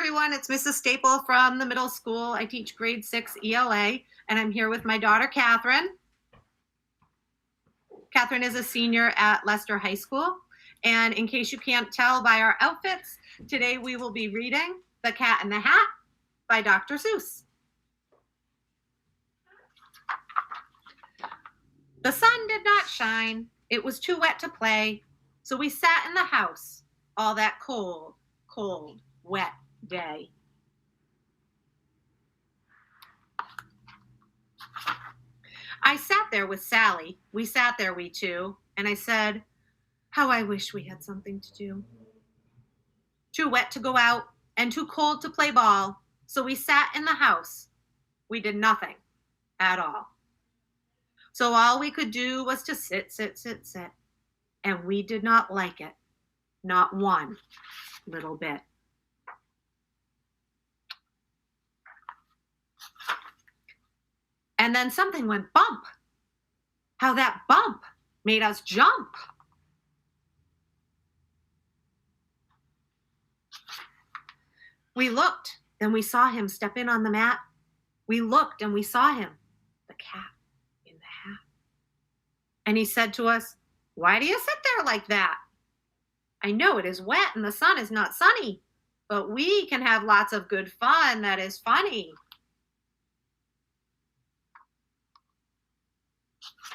everyone, it's Mrs. Stapel from the middle school. I teach grade 6 ELA, and I'm here with my daughter, Katheryn. Katheryn is a senior at Leicester High School, and in case you can't tell by our outfits, today we will be reading The Cat in the Hat by Dr. Seuss. The sun did not shine. It was too wet to play, so we sat in the house all that cold, wet day. I sat there with Sally. We sat there, we two, and I said, how I wish we had something to do. Too wet to go out and too cold to play ball, so we sat in the house. We did nothing at all. So all we could do was to sit, and we did not like it, not one little bit. And then something went bump. How that bump made us jump. We looked, then we saw him step in on the mat. We looked and we saw him, the cat in the hat. And he said to us, why do you sit there like that? I know it is wet and the sun is not sunny, but we can have lots of good fun that is funny.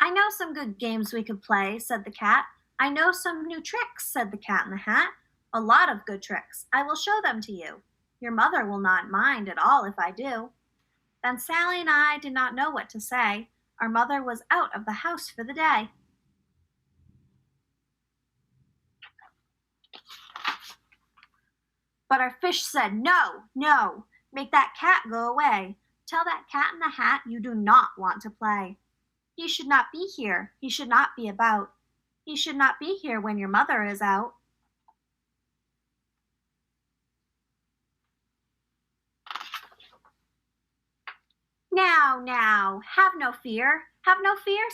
I know some good games we could play, said the cat. I know some new tricks, said the cat in the hat. A lot of good tricks. I will show them to you. Your mother will not mind at all if I do. Then Sally and I did not know what to say. Our mother was out of the house for the day. But our fish said, no, no, make that cat go away. Tell that cat in the hat you do not want to play. He should not be here. He should not be about. He should not be here when your mother is out. Now, have no fear,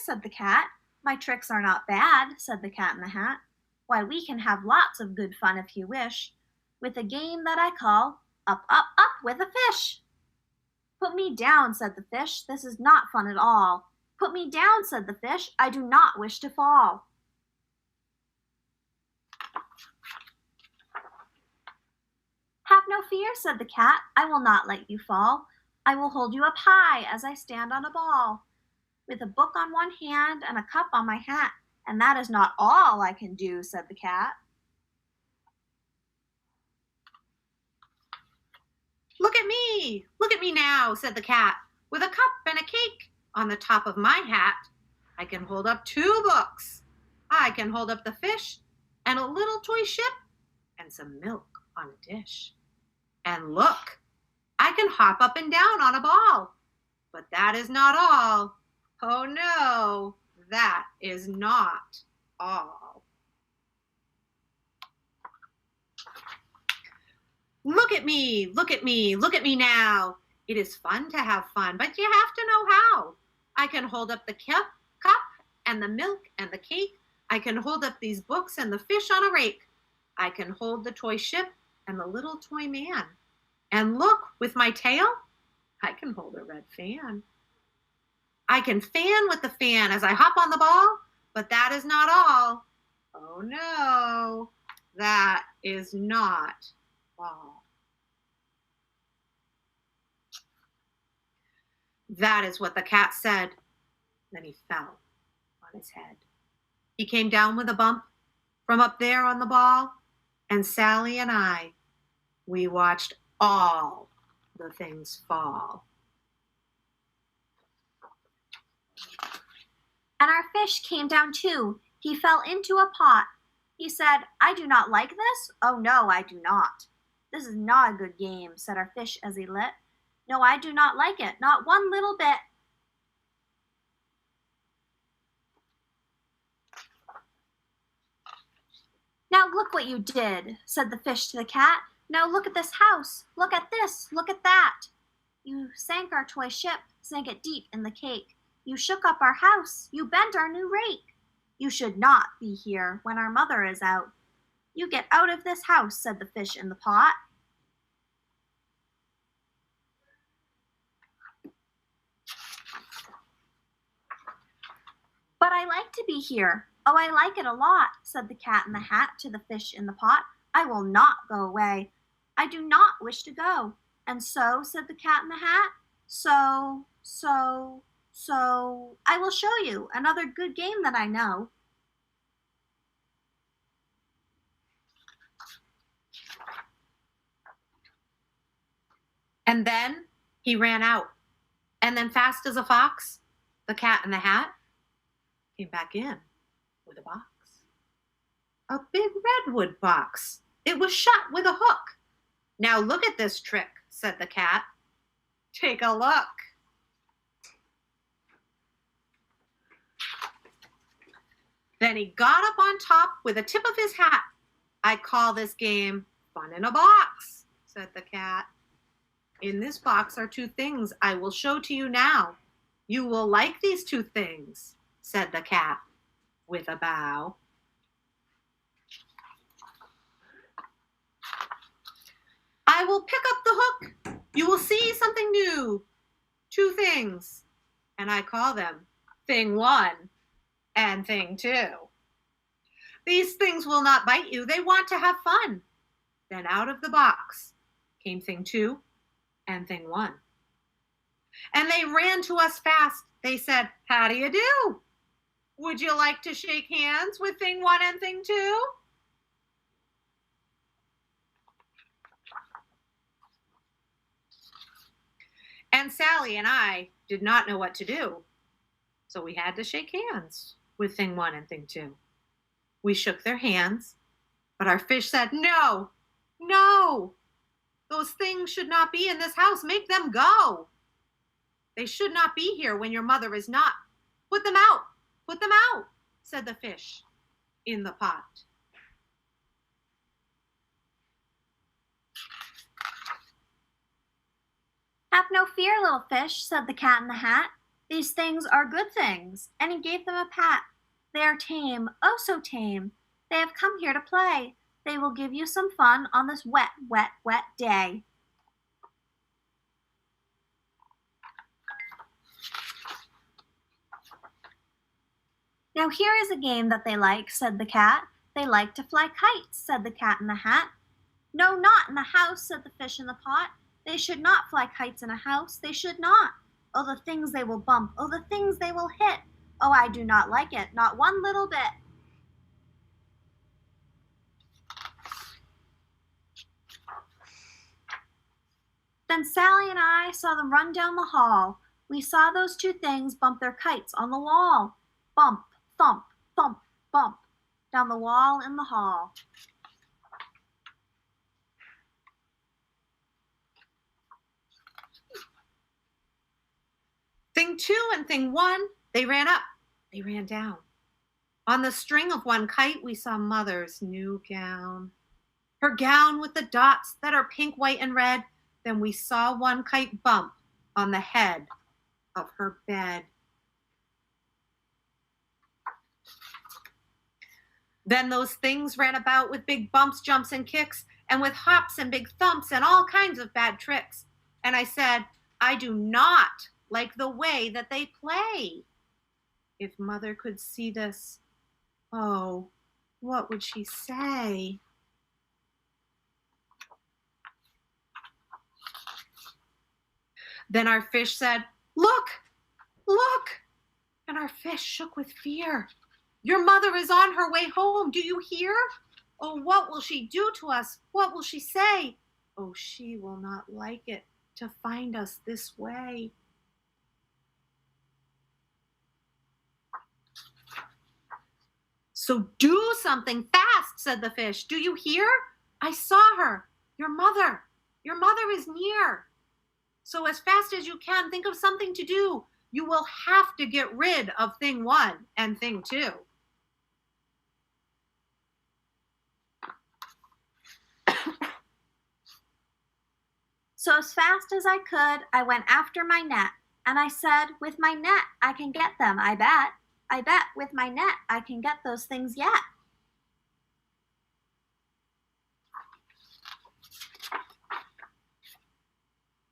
said the cat. My tricks are not bad, said the cat in the hat. Why, we can have lots of good fun if you wish, with a game that I call Up, Up, Up with a Fish. Put me down, said the fish. This is not fun at all. Put me down, said the fish. I do not wish to fall. Have no fear, said the cat. I will not let you fall. I will hold you up high as I stand on a ball, with a book on one hand and a cup on my hat. And that is not all I can do, said the cat. Look at me now, said the cat, with a cup and a cake on the top of my hat. I can hold up 2 books. I can hold up the fish and a little toy ship and some milk on a dish. And look, I can hop up and down on a ball. But that is not all. Oh no, that is not all. Look at me now. It is fun to have fun, but you have to know how. I can hold up the cup and the milk and the cake. I can hold up these books and the fish on a rake. I can hold the toy ship and the little toy man. And look, with my tail, I can hold a red fan. I can fan with the fan as I hop on the ball, but that is not all. Oh no, that is not all. That is what the cat said. Then he fell on his head. He came down with a bump from up there on the ball, and Sally and I, we watched all the things fall. And our fish came down too. He fell into a pot. He said, I do not like this. Oh no, I do not. This is not a good game, said our fish as he lit. No, I do not like it, not one little bit. Now look what you did, said the fish to the cat. Now look at this house. Look at this. Look at that. You sank our toy ship, sank it deep in the cake. You shook up our house. You bent our new rake. You should not be here when our mother is out. You get out of this house, said the fish in the pot. I like to be here. Oh, I like it a lot, said the cat in the hat to the fish in the pot. I will not go away. I do not wish to go. And so, said the cat in the hat, so, I will show you another good game that I know. And then he ran out. And then fast as a fox, the cat in the hat came back in with a box. A big redwood box. It was shut with a hook. Now look at this trick, said the cat. Take a look. Then he got up on top with the tip of his hat. I call this game Fun in a Box, said the cat. In this box are two things I will show to you now. You will like these two things, said the cat with a bow. I will pick up the hook. You will see something new. Two things. And I call them Thing 1 and Thing 2. These things will not bite you. They want to have fun. Then out of the box came Thing 2 and Thing 1. And they ran to us fast. They said, how do you do? Would you like to shake hands with Thing 1 and Thing 2? And Sally and I did not know what to do. So we had to shake hands with Thing 1 and Thing 2. We shook their hands, but our fish said, no, no. Those things should not be in this house. Make them go. They should not be here when your mother is not. Put them out. Put them out, said the fish in the pot. Have no fear, little fish, said the cat in the hat. These things are good things. And he gave them a pat. They are tame, oh so tame. They have come here to play. They will give you some fun on this wet, wet, wet day. Now here is a game that they like, said the cat. They like to fly kites, said the cat in the hat. No, not in the house, said the fish in the pot. They should not fly kites in a house, they should not. Oh, the things they will bump, oh, the things they will hit. Oh, I do not like it, not one little bit. Then Sally and I saw them run down the hall. We saw those two things bump their kites on the wall. Bump, thump, thump, bump, down the wall in the hall. Thing 2 and Thing 1, they ran up, they ran down. On the string of one kite, we saw Mother's new gown. Her gown with the dots that are pink, white, and red. Then we saw one kite bump on the head of her bed. Then those things ran about with big bumps, jumps, and kicks, and with hops and big thumps and all kinds of bad tricks. And I said, I do not like the way that they play. If Mother could see this, oh, what would she say? Then our fish said, look, look. And our fish shook with fear. Your mother is on her way home. Do you hear? Oh, what will she do to us? What will she say? Oh, she will not like it to find us this way. So do something fast, said the fish. Do you hear? I saw her. Your mother is near. So as fast as you can, think of something to do. You will have to get rid of Thing 1 and Thing 2. So as fast as I could, I went after my net, and I said, with my net, I can get them, I bet. I bet with my net, I can get those things yet.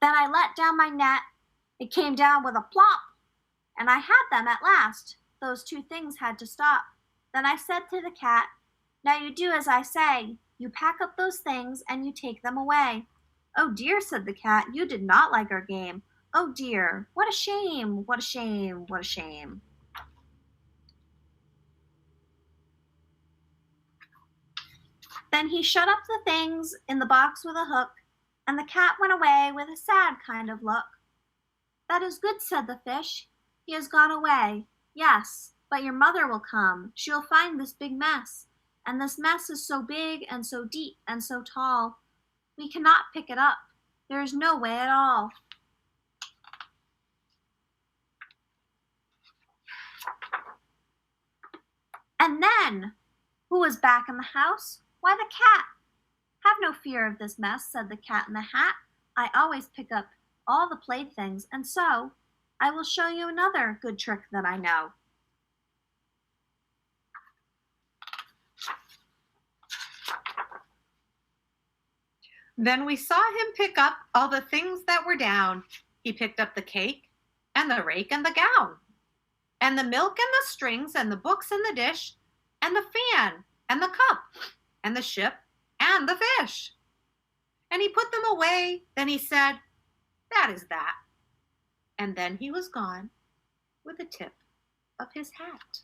Then I let down my net. It came down with a plop, and I had them at last. those two things had to stop. Then I said to the cat, "Now you do as I say. You pack up those things and you take them away." "Oh dear," said the cat, "you did not like our game. Oh dear, what a shame, what a shame, what a shame." Then he shut up the things in the box with a hook, and the cat went away with a sad kind of look. "That is good," said the fish. "He has gone away. Yes, but your mother will come. She will find this big mess, and this mess is so big and so deep and so tall. We cannot pick it up. There is no way at all." And then, who was back in the house? Why, the cat. "Have no fear of this mess," said the cat in the hat. "I always pick up all the playthings, and so I will show you another good trick that I know." Then we saw him pick up all the things that were down. He picked up the cake and the rake and the gown, and the milk and the strings and the books and the dish, and the fan and the cup and the ship and the fish. And he put them away. Then he said, "That is that." And then he was gone with the tip of his hat.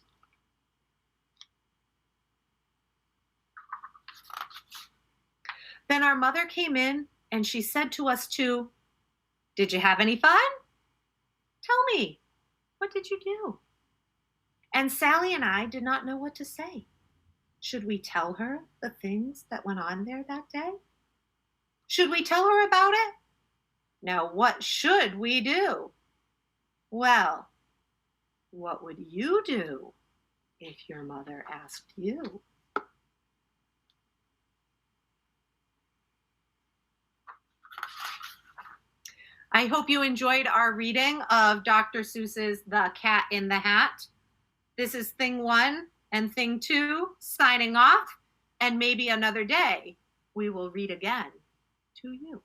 Then our mother came in and she said to us two, "Did you have any fun? Tell me, what did you do?" And Sally and I did not know what to say. Should we tell her the things that went on there that day? Should we tell her about it? Now, what should we do? Well, what would you do if your mother asked you? I hope you enjoyed our reading of Dr. Seuss's The Cat in the Hat. This is Thing 1 and Thing 2 signing off, and maybe another day we will read again to you.